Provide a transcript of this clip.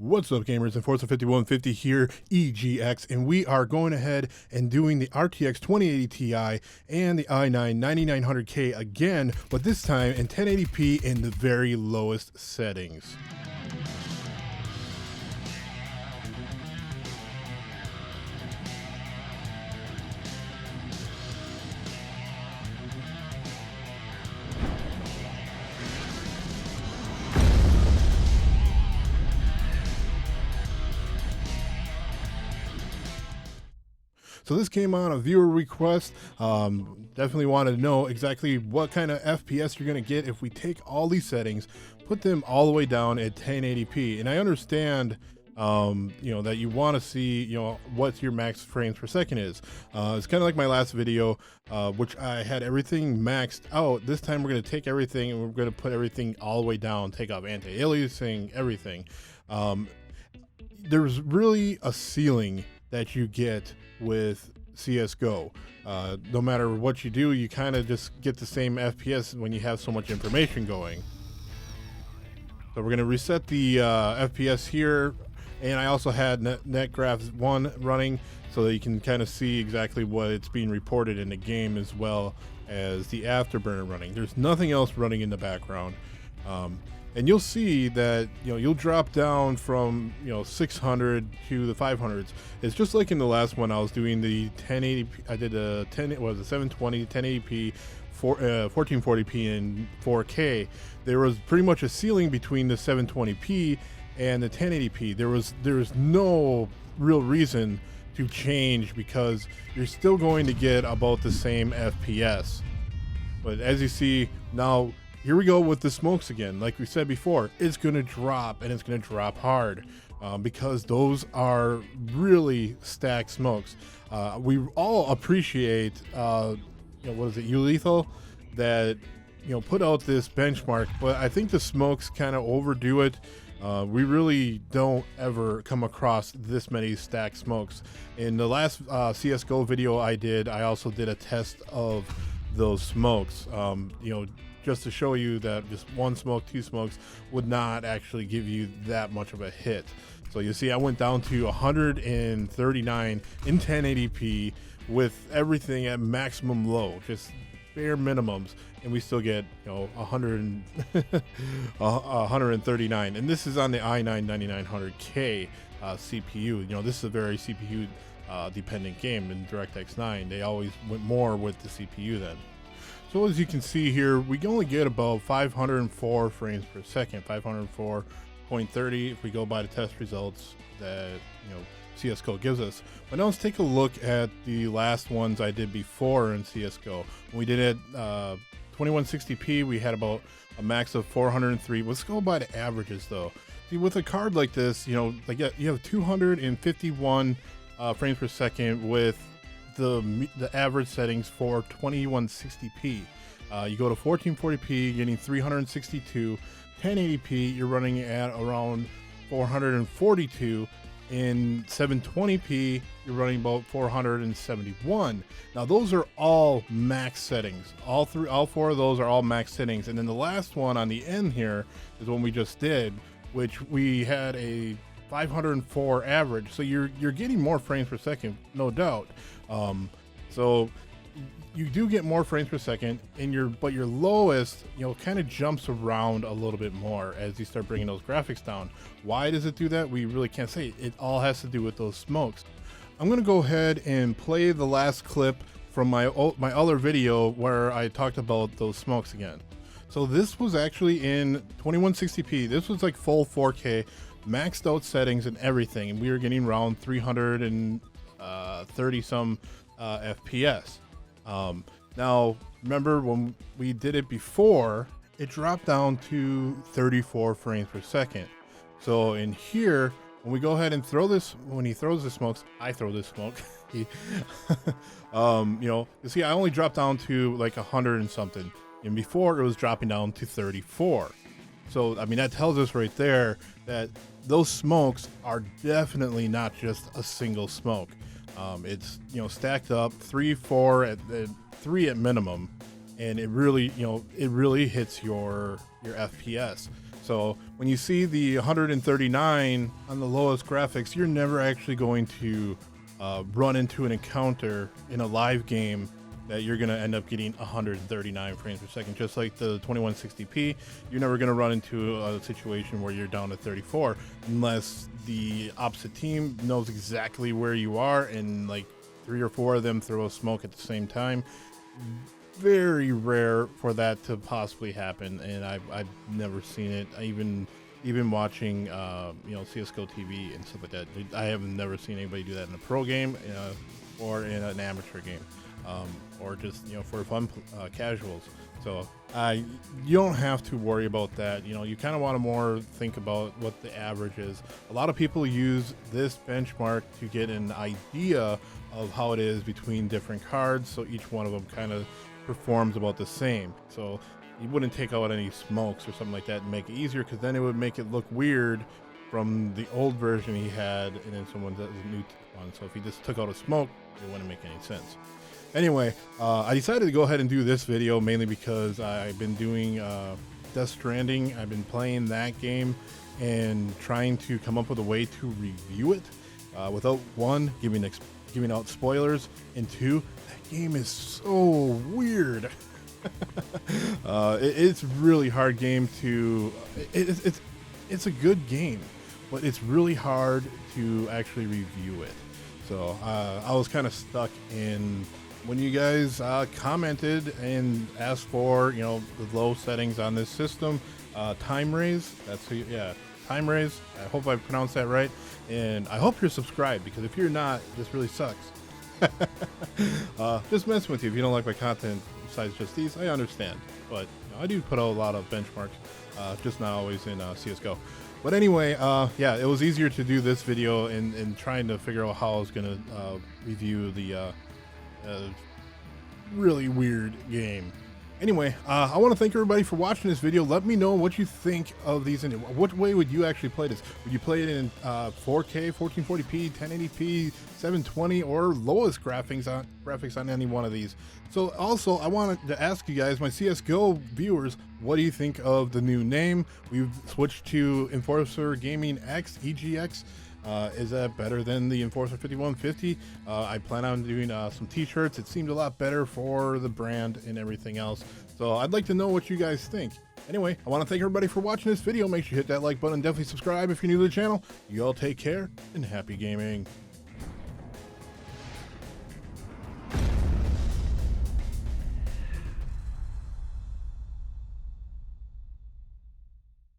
What's up, gamers? And Forza 5150 here, EGX, and we are going ahead and doing the RTX 2080 Ti and the i9 9900K again, but this time in 1080p in the very lowest settings. So this came on a viewer request. Definitely wanted to know exactly what kind of FPS you're going to get if we take all these settings, put them all the way down at 1080p. And I understand, that you want to see, what your max frames per second is. It's kind of like my last video, which I had everything maxed out. This time we're going to take everything and we're going to put everything all the way down, take off anti-aliasing, everything. There's really a ceiling that you get with CSGO. No matter what you do, you kind of just get the same FPS when you have so much information going. So we're going to reset the FPS here, and I also had NetGraph 1 running so that you can kind of see exactly what it's being reported in the game, as well as the afterburner running. There's nothing else running in the background. And you'll see that you'll drop down from 600 to the 500s. It's just like in the last one. I was doing the 1080p. I did a 720 1080p 1440p and 4K. There was pretty much a ceiling between the 720p and the 1080p. There's no real reason to change because you're still going to get about the same FPS. But as you see now, here we go with the smokes again. Like we said before, it's going to drop, and it's going to drop hard because those are really stacked smokes. We all appreciate, what is it, Ulethal, that put out this benchmark, but I think the smokes kind of overdo it. We really don't ever come across this many stacked smokes. In the last CSGO video I did, I also did a test of those smokes. Just to show you that just one smoke, two smokes would not actually give you that much of a hit. So you see I went down to 139 in 1080p with everything at maximum low, just bare minimums, and we still get 139. And this is on the i9 9900K CPU. This is a very CPU dependent game. In DirectX 9 they always went more with the CPU then. So as you can see here, we can only get about 504 frames per second, 504.30 if we go by the test results that CSGO gives us. But now let's take a look at the last ones I did before in CSGO. When we did it 2160p, we had about a max of 403. Let's go by the averages though. See, with a card like this, you have 251 frames per second with the average settings for 2160p. You go to 1440p, getting 362. 1080p, you're running at around 442. In 720p, you're running about 471. Now those are all max settings. All four of those are all max settings. And then the last one on the end here is one we just did, which we had a 504 average, so you're getting more frames per second, no doubt. So you do get more frames per second, and but your lowest kind of jumps around a little bit more as you start bringing those graphics down. Why does it do that? We really can't say. It all has to do with those smokes. I'm gonna go ahead and play the last clip from my other video where I talked about those smokes again. So this was actually in 2160p. This was like full 4K, maxed out settings and everything, and we were getting around 330 some FPS. Now remember when we did it before, it dropped down to 34 frames per second. So in here, when we go ahead and throw this, when he throws the smokes, I throw this smoke. You see I only dropped down to like 100 and something, and before it was dropping down to 34. So I mean, that tells us right there that those smokes are definitely not just a single smoke. It's stacked up 3, 4 3 at minimum, and it really hits your FPS. So when you see the 139 on the lowest graphics, you're never actually going to run into an encounter in a live game that you're going to end up getting 139 frames per second. Just like the 2160p, you're never going to run into a situation where you're down to 34 unless the opposite team knows exactly where you are and like 3 or 4 of them throw a smoke at the same time. Very rare for that to possibly happen, and I've never seen it. Even watching you know, CSGO TV and stuff like that, I have never seen anybody do that in a pro game or in an amateur game, or just, you know, for fun casuals. So you don't have to worry about that. You know, you kind of want to more think about what the average is. A lot of people use this benchmark to get an idea of how it is between different cards, so each one of them kind of performs about the same. So you wouldn't take out any smokes or something like that and make it easier, because then it would make it look weird from the old version he had and then someone does a new one. So if he just took out a smoke, it wouldn't make any sense. Anyway, I decided to go ahead and do this video mainly because I've been doing Death Stranding. I've been playing that game and trying to come up with a way to review it without, one, giving out spoilers, and two, that game is so weird. It's really hard game to it's a good game, but it's really hard to actually review it. So I was kind of stuck in when you guys commented and asked for, you know, the low settings on this system. Time Raise, that's who, yeah, Time Raise. I hope I pronounced that right, and I hope you're subscribed, because if you're not, this really sucks. Just messing with you. If you don't like my content besides just these, I understand, but you know, I do put out a lot of benchmarks, just not always in CSGO. But anyway, yeah, it was easier to do this video and trying to figure out how I was gonna review the really weird game. Anyway, I want to thank everybody for watching this video. Let me know what you think of these. What way would you actually play this? Would you play it in 4K, 1440p, 1080p, 720, or lowest graphics on any one of these? So also, I wanted to ask you guys, my CSGO viewers, what do you think of the new name? We've switched to Enforcer Gaming X, EGX. Is that better than the Enforcer 5150? I plan on doing some t-shirts. It seemed a lot better for the brand and everything else. So I'd like to know what you guys think. Anyway, I want to thank everybody for watching this video. Make sure you hit that like button. Definitely subscribe if you're new to the channel. You all take care and happy gaming.